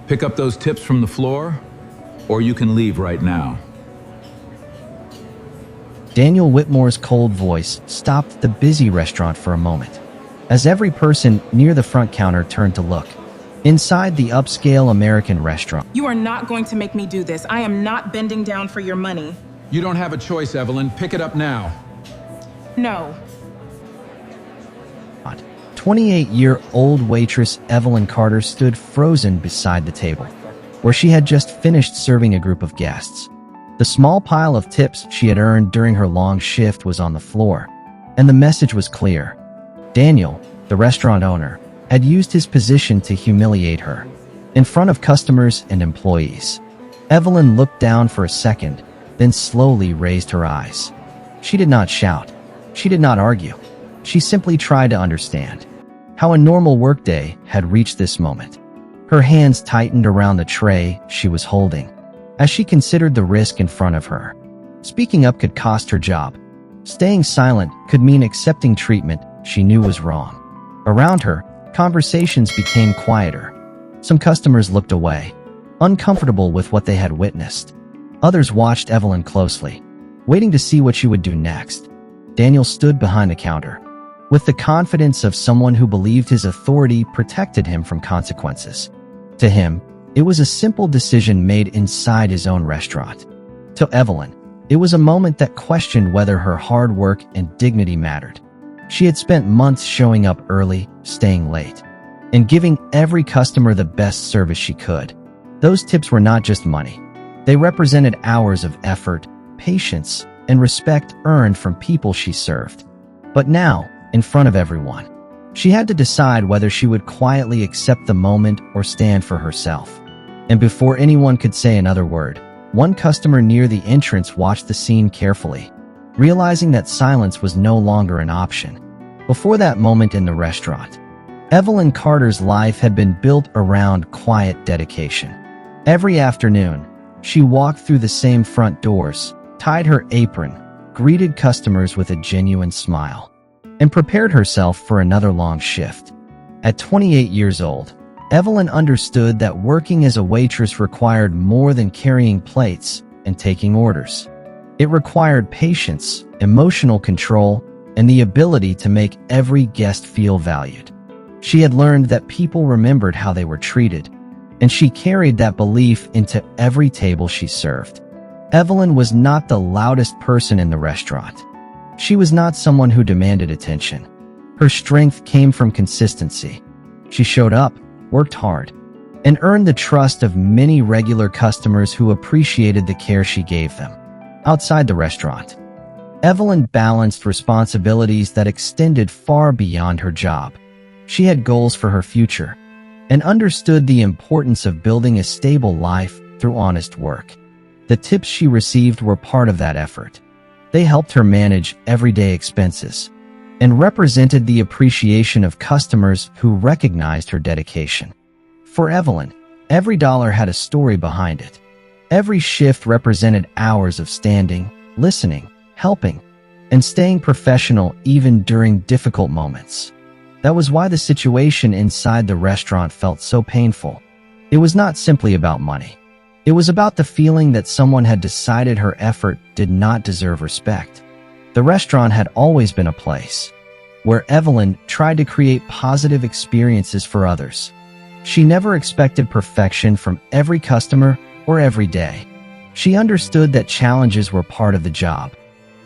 Pick up those tips from the floor, or you can leave right now. Daniel Whitmore's cold voice stopped the busy restaurant for a moment, as every person near the front counter turned to look. Inside the upscale American restaurant, You are not going to make me do this. I am not bending down for your money. You don't have a choice, Evelyn. Pick it up now. No. 28-year-old waitress Evelyn Carter stood frozen beside the table, where she had just finished serving a group of guests. The small pile of tips she had earned during her long shift was on the floor, and the message was clear. Daniel, the restaurant owner, had used his position to humiliate her, in front of customers and employees. Evelyn looked down for a second, then slowly raised her eyes. She did not shout. She did not argue. She simply tried to understand how a normal workday had reached this moment. Her hands tightened around the tray she was holding, as she considered the risk in front of her. Speaking up could cost her job. Staying silent could mean accepting treatment she knew was wrong. Around her, conversations became quieter. Some customers looked away, uncomfortable with what they had witnessed. Others watched Evelyn closely, waiting to see what she would do next. Daniel stood behind the counter, with the confidence of someone who believed his authority protected him from consequences. To him, it was a simple decision made inside his own restaurant. To Evelyn, it was a moment that questioned whether her hard work and dignity mattered. She had spent months showing up early, staying late, and giving every customer the best service she could. Those tips were not just money. They represented hours of effort, patience, and respect earned from people she served. But now, in front of everyone, she had to decide whether she would quietly accept the moment or stand for herself. And before anyone could say another word, one customer near the entrance watched the scene carefully, realizing that silence was no longer an option. Before that moment in the restaurant, Evelyn Carter's life had been built around quiet dedication. Every afternoon, she walked through the same front doors, tied her apron, greeted customers with a genuine smile, and prepared herself for another long shift. At 28 years old, Evelyn understood that working as a waitress required more than carrying plates and taking orders. It required patience, emotional control, and the ability to make every guest feel valued. She had learned that people remembered how they were treated, and she carried that belief into every table she served. Evelyn was not the loudest person in the restaurant. She was not someone who demanded attention. Her strength came from consistency. She showed up, worked hard, and earned the trust of many regular customers who appreciated the care she gave them. Outside the restaurant, Evelyn balanced responsibilities that extended far beyond her job. She had goals for her future and understood the importance of building a stable life through honest work. The tips she received were part of that effort. They helped her manage everyday expenses and represented the appreciation of customers who recognized her dedication. For Evelyn, every dollar had a story behind it. Every shift represented hours of standing, listening, helping, and staying professional even during difficult moments. That was why the situation inside the restaurant felt so painful. It was not simply about money. It was about the feeling that someone had decided her effort did not deserve respect. The restaurant had always been a place where Evelyn tried to create positive experiences for others. She never expected perfection from every customer or every day. She understood that challenges were part of the job,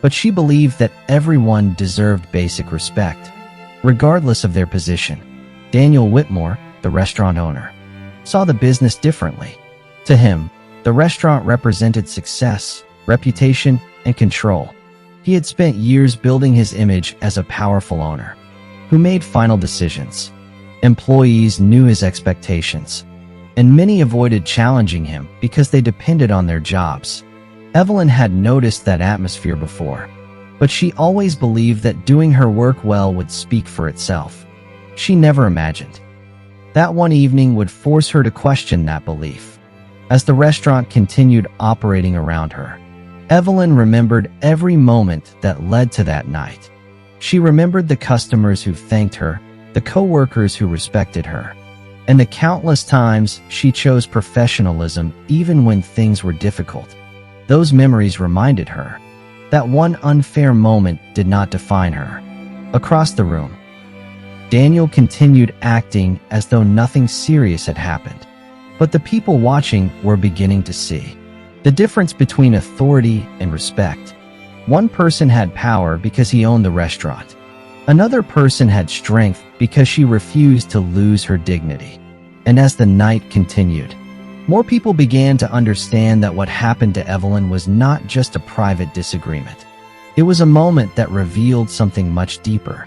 but she believed that everyone deserved basic respect, regardless of their position. Daniel Whitmore, the restaurant owner, saw the business differently. To him, the restaurant represented success, reputation, and control. He had spent years building his image as a powerful owner who made final decisions. Employees knew his expectations, and many avoided challenging him because they depended on their jobs. Evelyn had noticed that atmosphere before, but she always believed that doing her work well would speak for itself. She never imagined that one evening would force her to question that belief. As the restaurant continued operating around her, Evelyn remembered every moment that led to that night. She remembered the customers who thanked her, the co-workers who respected her, and the countless times she chose professionalism even when things were difficult. Those memories reminded her that one unfair moment did not define her. Across the room, Daniel continued acting as though nothing serious had happened. But the people watching were beginning to see the difference between authority and respect. One person had power because he owned the restaurant. Another person had strength because she refused to lose her dignity. And as the night continued, more people began to understand that what happened to Evelyn was not just a private disagreement. It was a moment that revealed something much deeper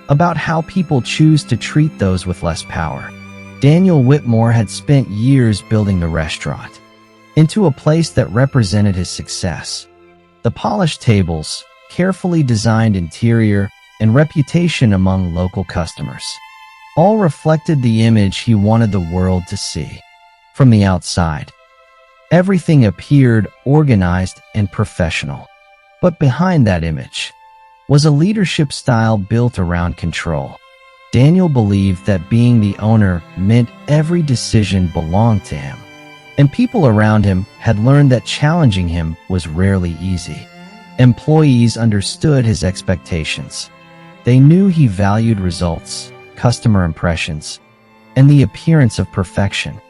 about how people choose to treat those with less power. Daniel Whitmore had spent years building the restaurant into a place that represented his success. The polished tables, carefully designed interior, and reputation among local customers all reflected the image he wanted the world to see. From the outside, everything appeared organized and professional. But behind that image was a leadership style built around control. Daniel believed that being the owner meant every decision belonged to him, and people around him had learned that challenging him was rarely easy. Employees understood his expectations. They knew he valued results, customer impressions, and the appearance of perfection.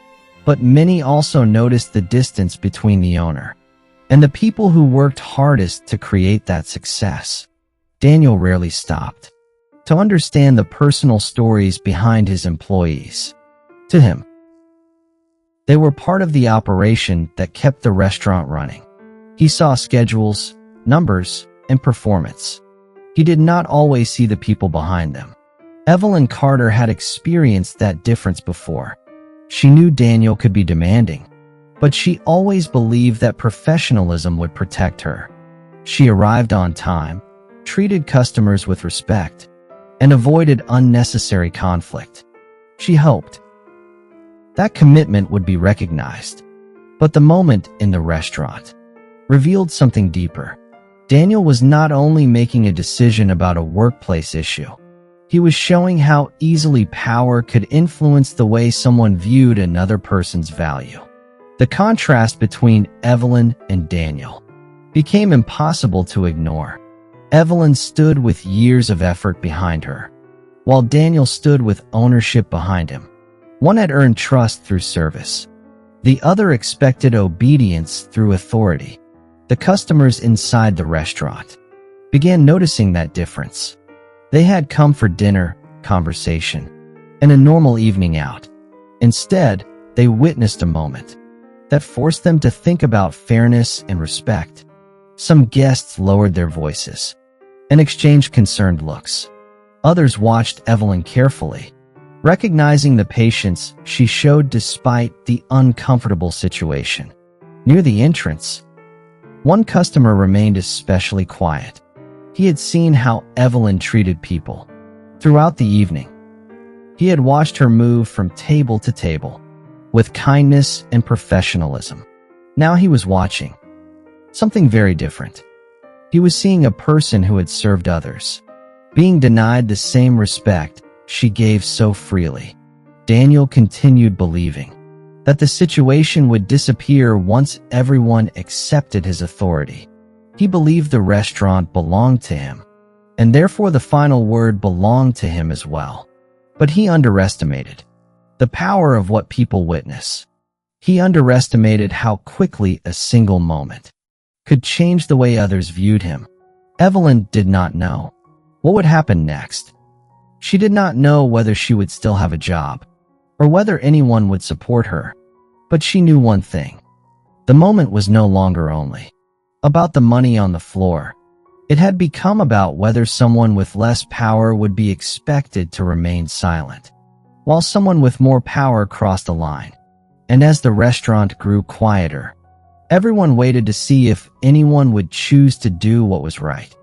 But many also noticed the distance between the owner and the people who worked hardest to create that success. Daniel rarely stopped to understand the personal stories behind his employees. To him, they were part of the operation that kept the restaurant running. He saw schedules, numbers, and performance. He did not always see the people behind them. Evelyn Carter had experienced that difference before. She knew Daniel could be demanding, but she always believed that professionalism would protect her. She arrived on time, treated customers with respect, and avoided unnecessary conflict. She hoped that commitment would be recognized. But the moment in the restaurant revealed something deeper. Daniel was not only making a decision about a workplace issue, he was showing how easily power could influence the way someone viewed another person's value. The contrast between Evelyn and Daniel became impossible to ignore. Evelyn stood with years of effort behind her, while Daniel stood with ownership behind him. One had earned trust through service. The other expected obedience through authority. The customers inside the restaurant began noticing that difference. They had come for dinner, conversation, and a normal evening out. Instead, they witnessed a moment that forced them to think about fairness and respect. Some guests lowered their voices and exchanged concerned looks. Others watched Evelyn carefully, recognizing the patience she showed despite the uncomfortable situation. Near the entrance, one customer remained especially quiet. He had seen how Evelyn treated people throughout the evening. He had watched her move from table to table with kindness and professionalism. Now he was watching something very different. He was seeing a person who had served others being denied the same respect she gave so freely. Daniel continued believing that the situation would disappear once everyone accepted his authority. He believed the restaurant belonged to him, and therefore the final word belonged to him as well. But he underestimated the power of what people witness. He underestimated how quickly a single moment could change the way others viewed him. Evelyn did not know what would happen next. She did not know whether she would still have a job or whether anyone would support her. But she knew one thing. The moment was no longer only about the money on the floor. It had become about whether someone with less power would be expected to remain silent, while someone with more power crossed a line. And as the restaurant grew quieter, everyone waited to see if anyone would choose to do what was right.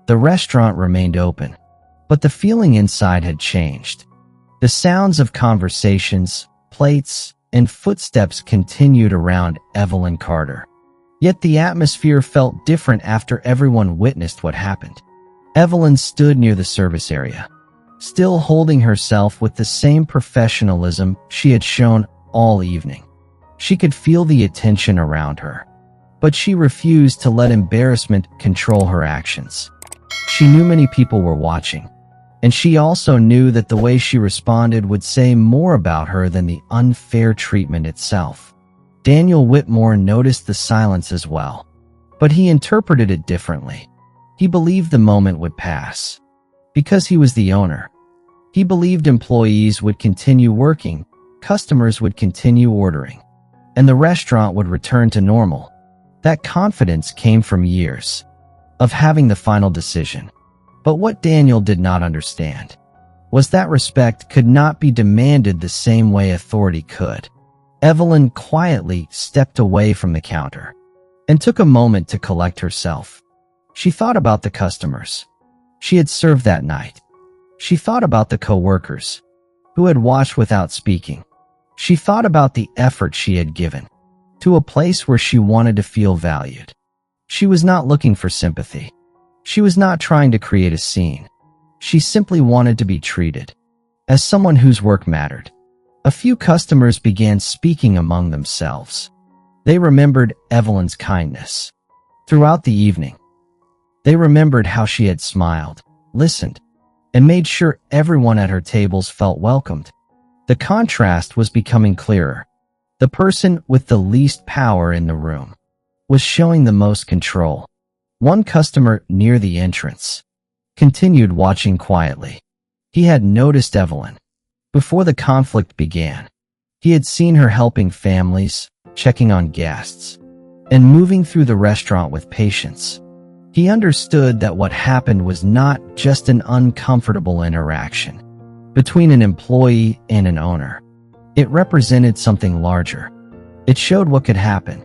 The restaurant remained open, but the feeling inside had changed. The sounds of conversations, plates, and footsteps continued around Evelyn Carter. Yet the atmosphere felt different after everyone witnessed what happened. Evelyn stood near the service area, still holding herself with the same professionalism she had shown all evening. She could feel the attention around her, but she refused to let embarrassment control her actions. She knew many people were watching, and she also knew that the way she responded would say more about her than the unfair treatment itself. Daniel Whitmore noticed the silence as well, but he interpreted it differently. He believed the moment would pass. Because he was the owner, he believed employees would continue working, customers would continue ordering, and the restaurant would return to normal. That confidence came from years of having the final decision. But what Daniel did not understand was that respect could not be demanded the same way authority could. Evelyn quietly stepped away from the counter and took a moment to collect herself. She thought about the customers she had served that night. She thought about the co-workers who had watched without speaking. She thought about the effort she had given to a place where she wanted to feel valued. She was not looking for sympathy. She was not trying to create a scene. She simply wanted to be treated as someone whose work mattered. A few customers began speaking among themselves. They remembered Evelyn's kindness throughout the evening. They remembered how she had smiled, listened, and made sure everyone at her tables felt welcomed. The contrast was becoming clearer. The person with the least power in the room was showing the most control. One customer near the entrance continued watching quietly. He had noticed Evelyn before the conflict began. He had seen her helping families, checking on guests, and moving through the restaurant with patience. He understood that what happened was not just an uncomfortable interaction between an employee and an owner. It represented something larger. It showed what could happen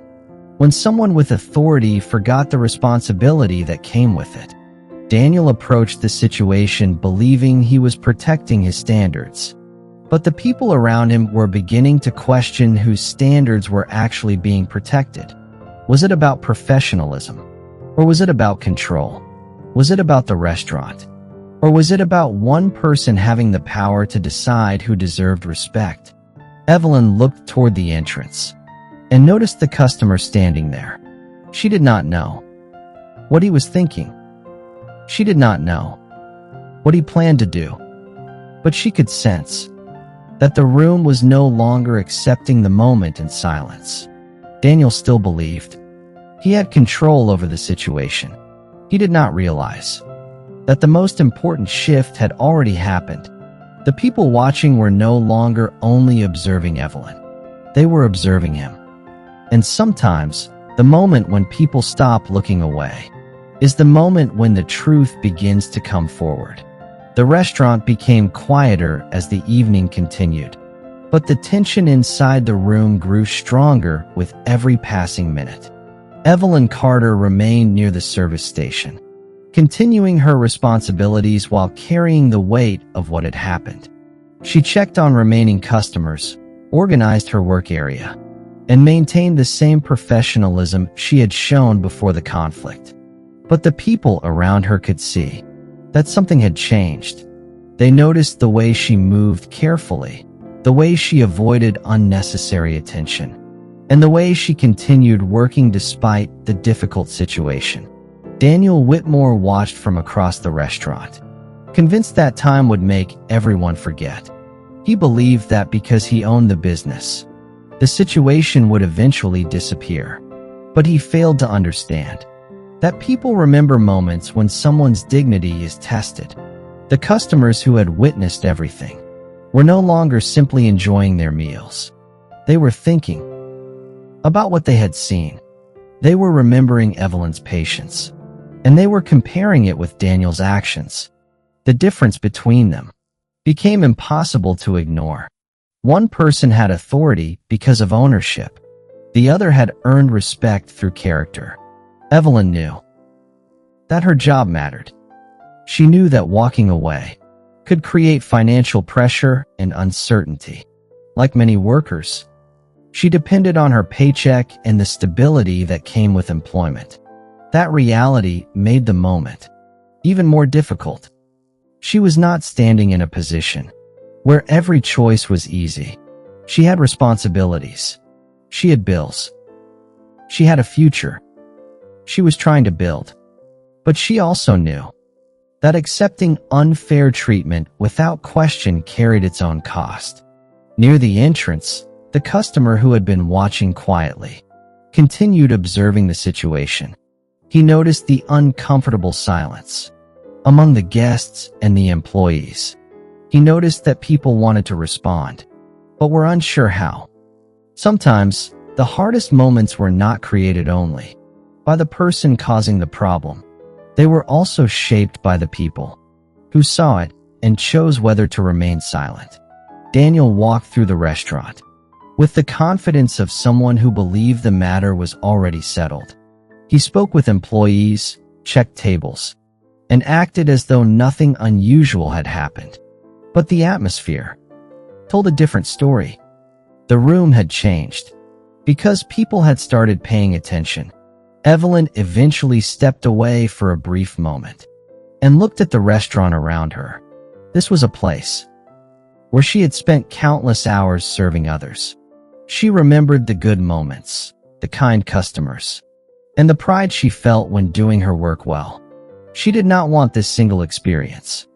when someone with authority forgot the responsibility that came with it. Daniel approached the situation believing he was protecting his standards, but the people around him were beginning to question whose standards were actually being protected. Was it about professionalism? Or was it about control? Was it about the restaurant? Or was it about one person having the power to decide who deserved respect? Evelyn looked toward the entrance and noticed the customer standing there. She did not know what he was thinking. She did not know what he planned to do. But she could sense that the room was no longer accepting the moment in silence. Daniel still believed he had control over the situation. He did not realize that the most important shift had already happened. The people watching were no longer only observing Evelyn. They were observing him. And sometimes, the moment when people stop looking away is the moment when the truth begins to come forward. The restaurant became quieter as the evening continued, but the tension inside the room grew stronger with every passing minute. Evelyn Carter remained near the service station, continuing her responsibilities while carrying the weight of what had happened. She checked on remaining customers, organized her work area, and maintained the same professionalism she had shown before the conflict. But the people around her could see that something had changed. They noticed the way she moved carefully, the way she avoided unnecessary attention, and the way she continued working despite the difficult situation. Daniel Whitmore watched from across the restaurant, convinced that time would make everyone forget. He believed that because he owned the business, the situation would eventually disappear. But he failed to understand that people remember moments when someone's dignity is tested. The customers who had witnessed everything were no longer simply enjoying their meals. They were thinking about what they had seen. They were remembering Evelyn's patience, and they were comparing it with Daniel's actions. The difference between them became impossible to ignore. One person had authority because of ownership. The other had earned respect through character. Evelyn knew that her job mattered. She knew that walking away could create financial pressure and uncertainty. Like many workers, she depended on her paycheck and the stability that came with employment. That reality made the moment even more difficult. She was not standing in a position where every choice was easy. She had responsibilities. She had bills. She had a future she was trying to build. But she also knew that accepting unfair treatment without question carried its own cost. Near the entrance, the customer who had been watching quietly continued observing the situation. He noticed the uncomfortable silence among the guests and the employees. He noticed that people wanted to respond, but were unsure how. Sometimes, the hardest moments were not created only by the person causing the problem. They were also shaped by the people who saw it and chose whether to remain silent. Daniel walked through the restaurant with the confidence of someone who believed the matter was already settled. He spoke with employees, checked tables, and acted as though nothing unusual had happened. But the atmosphere told a different story. The room had changed because people had started paying attention. Evelyn eventually stepped away for a brief moment and looked at the restaurant around her. This was a place where she had spent countless hours serving others. She remembered the good moments, the kind customers, and the pride she felt when doing her work well. She did not want this single experience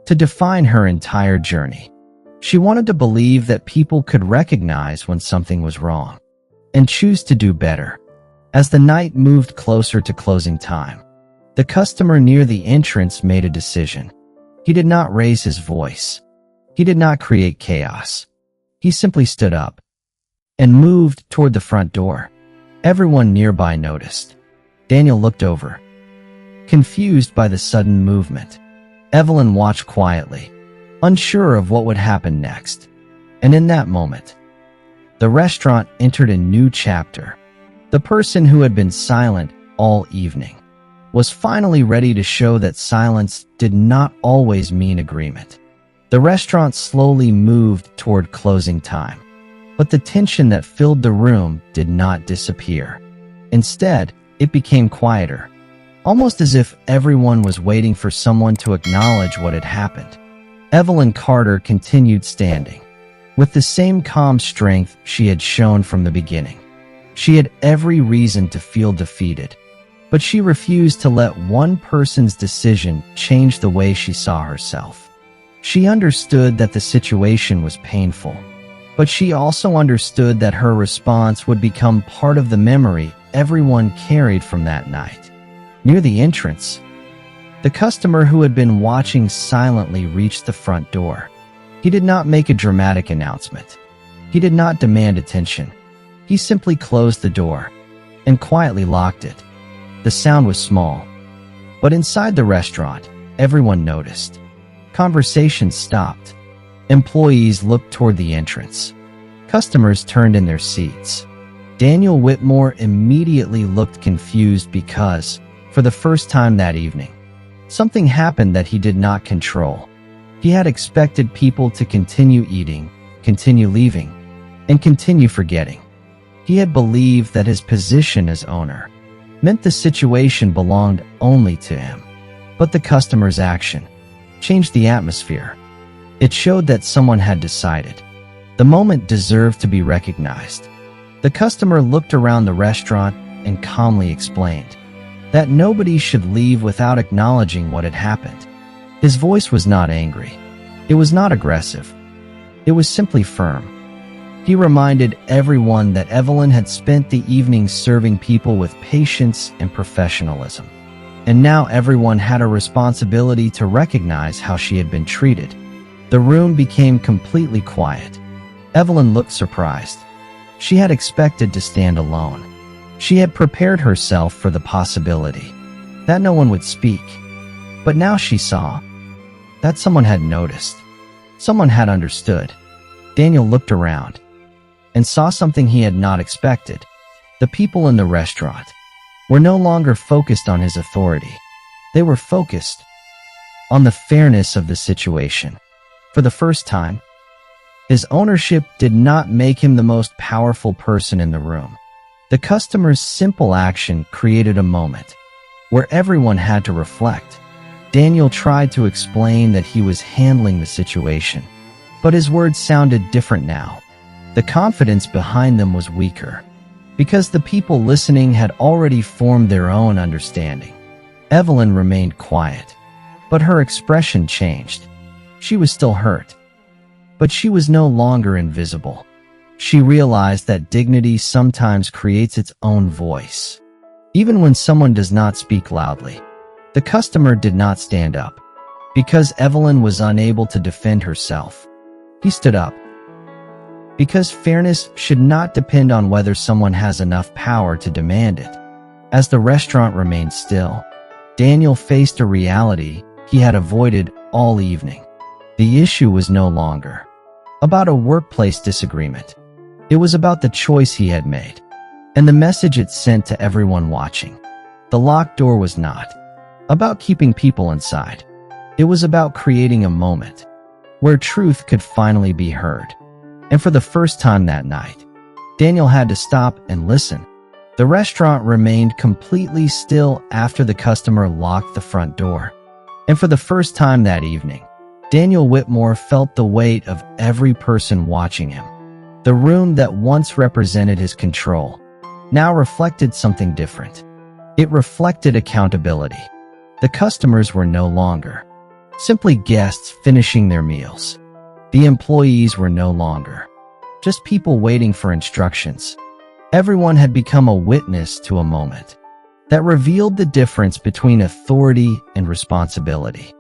to define her entire journey. She wanted to believe that people could recognize when something was wrong and choose to do better. As the night moved closer to closing time, the customer near the entrance made a decision. He did not raise his voice. He did not create chaos. He simply stood up and moved toward the front door. Everyone nearby noticed. Daniel looked over, confused by the sudden movement. Evelyn watched quietly, unsure of what would happen next. And in that moment, the restaurant entered a new chapter. The person who had been silent all evening was finally ready to show that silence did not always mean agreement. The restaurant slowly moved toward closing time, but the tension that filled the room did not disappear. Instead, it became quieter, almost as if everyone was waiting for someone to acknowledge what had happened. Evelyn Carter continued standing, with the same calm strength she had shown from the beginning. She had every reason to feel defeated, but she refused to let one person's decision change the way she saw herself. She understood that the situation was painful, but she also understood that her response would become part of the memory everyone carried from that night. Near the entrance, the customer who had been watching silently reached the front door. He did not make a dramatic announcement. He did not demand attention. He simply closed the door and quietly locked it. The sound was small, but inside the restaurant, everyone noticed. Conversations stopped. Employees looked toward the entrance. Customers turned in their seats. Daniel Whitmore immediately looked confused because, for the first time that evening, something happened that he did not control. He had expected people to continue eating, continue leaving, and continue forgetting. He had believed that his position as owner meant the situation belonged only to him. But the customer's action changed the atmosphere. It showed that someone had decided the moment deserved to be recognized. The customer looked around the restaurant and calmly explained that nobody should leave without acknowledging what had happened. His voice was not angry. It was not aggressive. It was simply firm. He reminded everyone that Evelyn had spent the evening serving people with patience and professionalism, and now everyone had a responsibility to recognize how she had been treated. The room became completely quiet. Evelyn looked surprised. She had expected to stand alone. She had prepared herself for the possibility that no one would speak. But now she saw that someone had noticed. Someone had understood. Daniel looked around and saw something he had not expected. The people in the restaurant were no longer focused on his authority. They were focused on the fairness of the situation. For the first time, his ownership did not make him the most powerful person in the room. The customer's simple action created a moment where everyone had to reflect. Daniel tried to explain that he was handling the situation, but his words sounded different now. The confidence behind them was weaker, because the people listening had already formed their own understanding. Evelyn remained quiet, but her expression changed. She was still hurt, but she was no longer invisible. She realized that dignity sometimes creates its own voice. Even when someone does not speak loudly, the customer did not stand up. Because Evelyn was unable to defend herself, he stood up. Because fairness should not depend on whether someone has enough power to demand it. As the restaurant remained still, Daniel faced a reality he had avoided all evening. The issue was no longer about a workplace disagreement. It was about the choice he had made, and the message it sent to everyone watching. The locked door was not about keeping people inside. It was about creating a moment where truth could finally be heard. And for the first time that night, Daniel had to stop and listen. The restaurant remained completely still after the customer locked the front door. And for the first time that evening, Daniel Whitmore felt the weight of every person watching him. The room that once represented his control now reflected something different. It reflected accountability. The customers were no longer simply guests finishing their meals. The employees were no longer just people waiting for instructions. Everyone had become a witness to a moment that revealed the difference between authority and responsibility.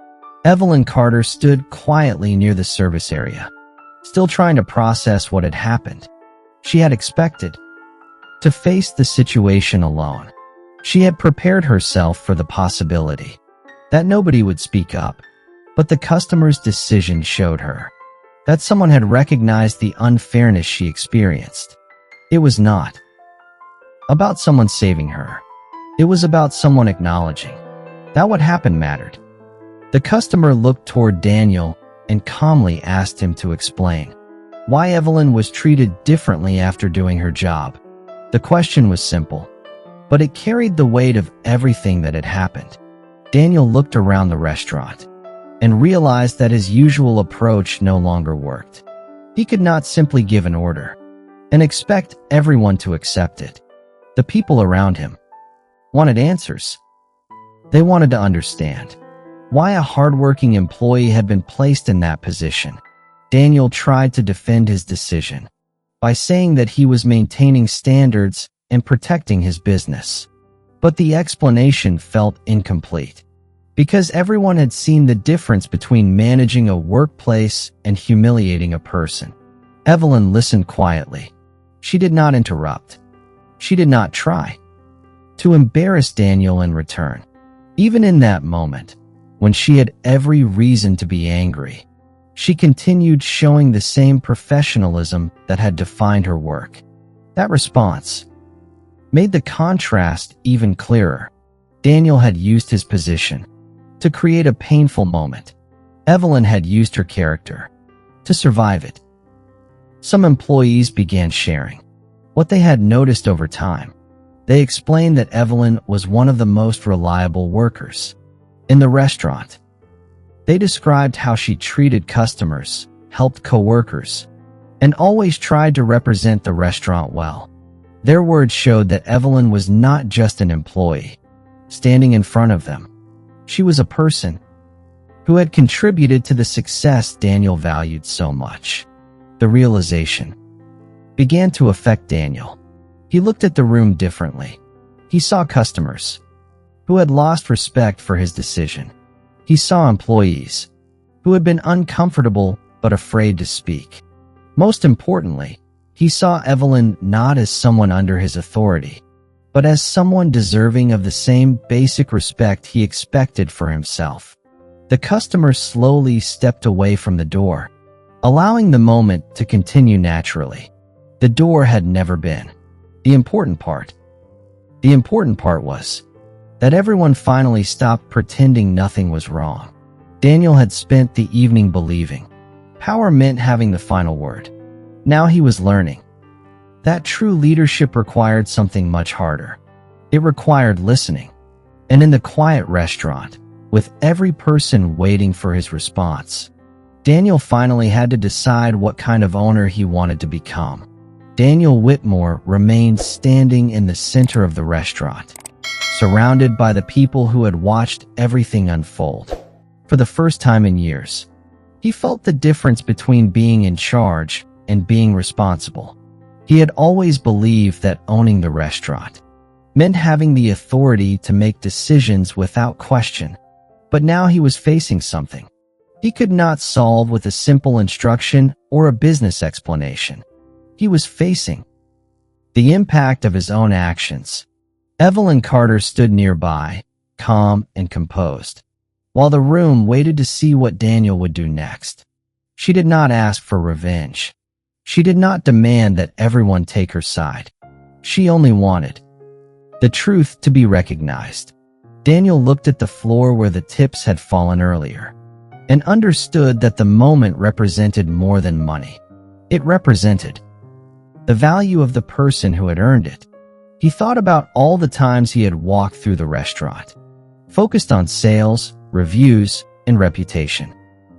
Evelyn Carter stood quietly near the service area, still trying to process what had happened. She had expected to face the situation alone. She had prepared herself for the possibility that nobody would speak up, but the customer's decision showed her that someone had recognized the unfairness she experienced. It was not about someone saving her. It was about someone acknowledging that what happened mattered. The customer looked toward Daniel and calmly asked him to explain why Evelyn was treated differently after doing her job. The question was simple, but it carried the weight of everything that had happened. Daniel looked around the restaurant and realized that his usual approach no longer worked. He could not simply give an order and expect everyone to accept it. The people around him wanted answers. They wanted to understand why a hardworking employee had been placed in that position. Daniel tried to defend his decision by saying that he was maintaining standards and protecting his business. But the explanation felt incomplete, because everyone had seen the difference between managing a workplace and humiliating a person. Evelyn listened quietly. She did not interrupt. She did not try to embarrass Daniel in return. Even in that moment, when she had every reason to be angry, she continued showing the same professionalism that had defined her work. That response made the contrast even clearer. Daniel had used his position to create a painful moment. Evelyn had used her character to survive it. Some employees began sharing what they had noticed over time. They explained that Evelyn was one of the most reliable workers in the restaurant. They described how she treated customers, helped coworkers, and always tried to represent the restaurant well. Their words showed that Evelyn was not just an employee standing in front of them. She was a person who had contributed to the success Daniel valued so much. The realization began to affect Daniel. He looked at the room differently. He saw customers who had lost respect for his decision. He saw employees who had been uncomfortable but afraid to speak. Most importantly, he saw Evelyn not as someone under his authority, but as someone deserving of the same basic respect he expected for himself. The customer slowly stepped away from the door, allowing the moment to continue naturally. The door had never been the important part. The important part was that everyone finally stopped pretending nothing was wrong. Daniel had spent the evening believing power meant having the final word. Now he was learning that true leadership required something much harder. It required listening. And in the quiet restaurant, with every person waiting for his response. Daniel finally had to decide what kind of owner he wanted to become. Daniel Whitmore remained standing in the center of the restaurant, surrounded by the people who had watched everything unfold. For the first time in years, he felt the difference between being in charge and being responsible. He had always believed that owning the restaurant meant having the authority to make decisions without question. But now he was facing something he could not solve with a simple instruction or a business explanation. He was facing the impact of his own actions. Evelyn Carter stood nearby, calm and composed, while the room waited to see what Daniel would do next. She did not ask for revenge. She did not demand that everyone take her side. She only wanted the truth to be recognized. Daniel looked at the floor where the tips had fallen earlier and understood that the moment represented more than money. It represented the value of the person who had earned it. He thought about all the times he had walked through the restaurant, focused on sales, reviews, and reputation.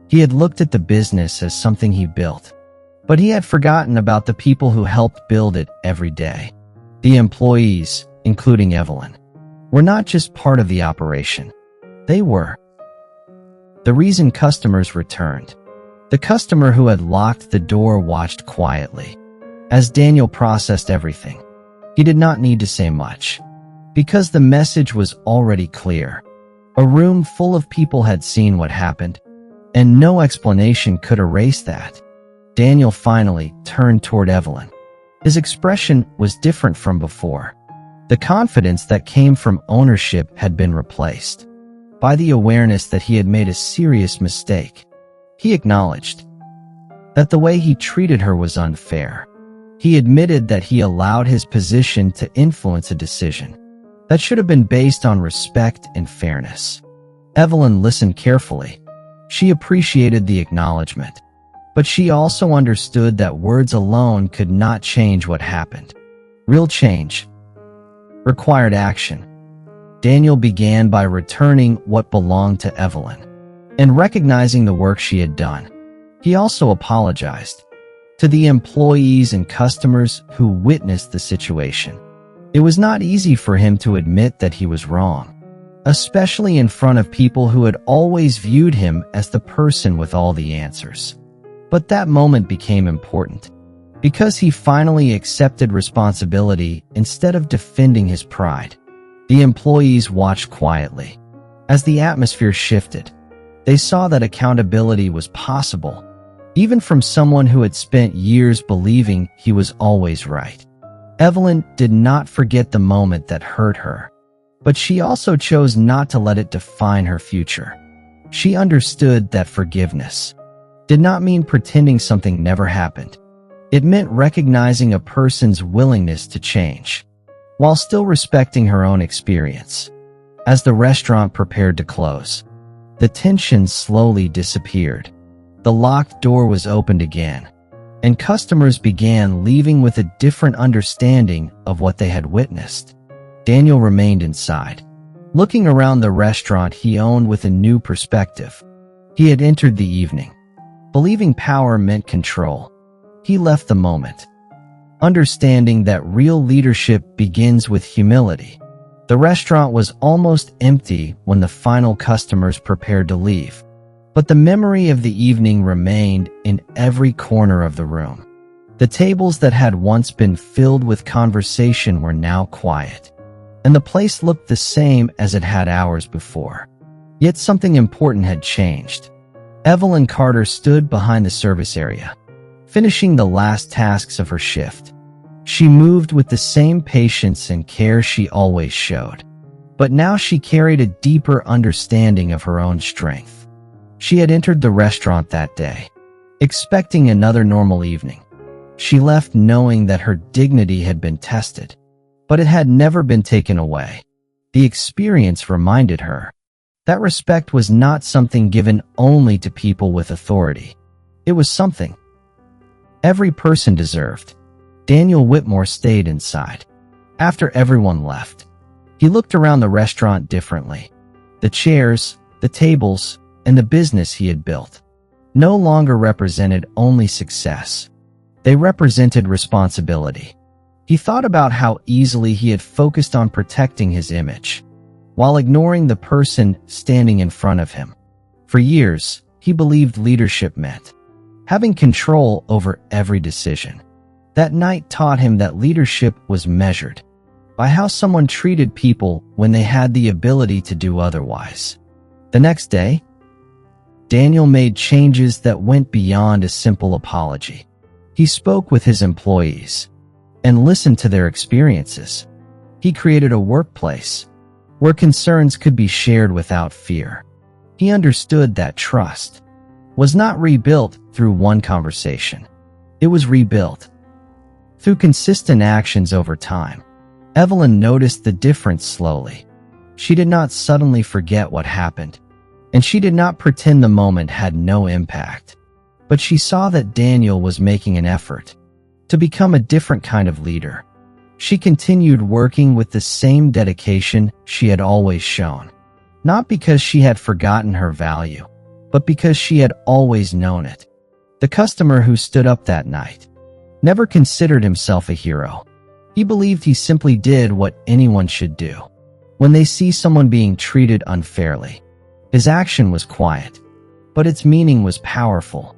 He had looked at the business as something he built, but he had forgotten about the people who helped build it every day. The employees, including Evelyn, were not just part of the operation. They were the reason customers returned. The customer who had locked the door watched quietly as Daniel processed everything. He did not need to say much, because the message was already clear. A room full of people had seen what happened, and no explanation could erase that. Daniel finally turned toward Evelyn. His expression was different from before. The confidence that came from ownership had been replaced by the awareness that he had made a serious mistake. He acknowledged that the way he treated her was unfair. He admitted that he allowed his position to influence a decision that should have been based on respect and fairness. Evelyn listened carefully. She appreciated the acknowledgement, but she also understood that words alone could not change what happened. Real change required action. Daniel began by returning what belonged to Evelyn and recognizing the work she had done. He also apologized to the employees and customers who witnessed the situation. It was not easy for him to admit that he was wrong, especially in front of people who had always viewed him as the person with all the answers. But that moment became important because he finally accepted responsibility instead of defending his pride. The employees watched quietly. As the atmosphere shifted, they saw that accountability was possible, even from someone who had spent years believing he was always right. Evelyn did not forget the moment that hurt her, but she also chose not to let it define her future. She understood that forgiveness did not mean pretending something never happened. It meant recognizing a person's willingness to change, while still respecting her own experience. As the restaurant prepared to close, the tension slowly disappeared. The locked door was opened again, and customers began leaving with a different understanding of what they had witnessed. Daniel remained inside, looking around the restaurant he owned with a new perspective. He had entered the evening, believing power meant control. He left the moment, understanding that real leadership begins with humility. The restaurant was almost empty when the final customers prepared to leave, but the memory of the evening remained in every corner of the room. The tables that had once been filled with conversation were now quiet, and the place looked the same as it had hours before. Yet something important had changed. Evelyn Carter stood behind the service area, finishing the last tasks of her shift. She moved with the same patience and care she always showed, but now she carried a deeper understanding of her own strength. She had entered the restaurant that day, expecting another normal evening. She left knowing that her dignity had been tested, but it had never been taken away. The experience reminded her that respect was not something given only to people with authority. It was something every person deserved. Daniel Whitmore stayed inside. After everyone left, he looked around the restaurant differently. The chairs, The tables and the business he had built no longer represented only success. They represented responsibility. He thought about how easily he had focused on protecting his image, while ignoring the person standing in front of him. For years, he believed leadership meant having control over every decision. That night taught him that leadership was measured by how someone treated people when they had the ability to do otherwise. The next day, Daniel made changes that went beyond a simple apology. He spoke with his employees and listened to their experiences. He created a workplace where concerns could be shared without fear. He understood that trust was not rebuilt through one conversation. It was rebuilt through consistent actions over time. Evelyn noticed the difference slowly. She did not suddenly forget what happened, and she did not pretend the moment had no impact. But she saw that Daniel was making an effort to become a different kind of leader. She continued working with the same dedication she had always shown, not because she had forgotten her value, but because she had always known it. The customer who stood up that night never considered himself a hero. He believed he simply did what anyone should do. When they see someone being treated unfairly, his action was quiet, but its meaning was powerful.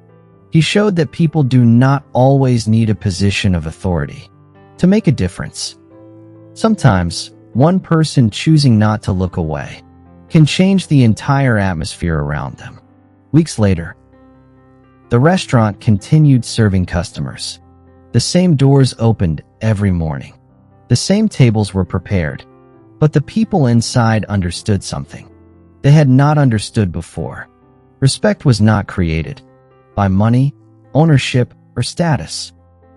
He showed that people do not always need a position of authority to make a difference. Sometimes, one person choosing not to look away can change the entire atmosphere around them. Weeks later, the restaurant continued serving customers. The same doors opened every morning. The same tables were prepared, but the people inside understood something they had not understood before. Respect was not created by money, ownership, or status.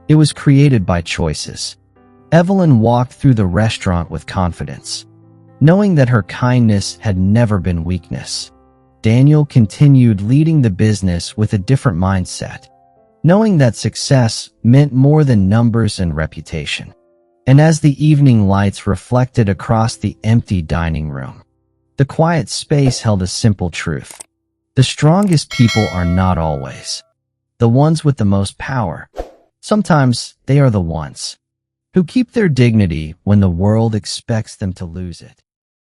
It was created by choices. Evelyn walked through the restaurant with confidence, knowing that her kindness had never been weakness. Daniel continued leading the business with a different mindset, knowing that success meant more than numbers and reputation. And as the evening lights reflected across the empty dining room, the quiet space held a simple truth. The strongest people are not always the ones with the most power. Sometimes they are the ones who keep their dignity when the world expects them to lose it.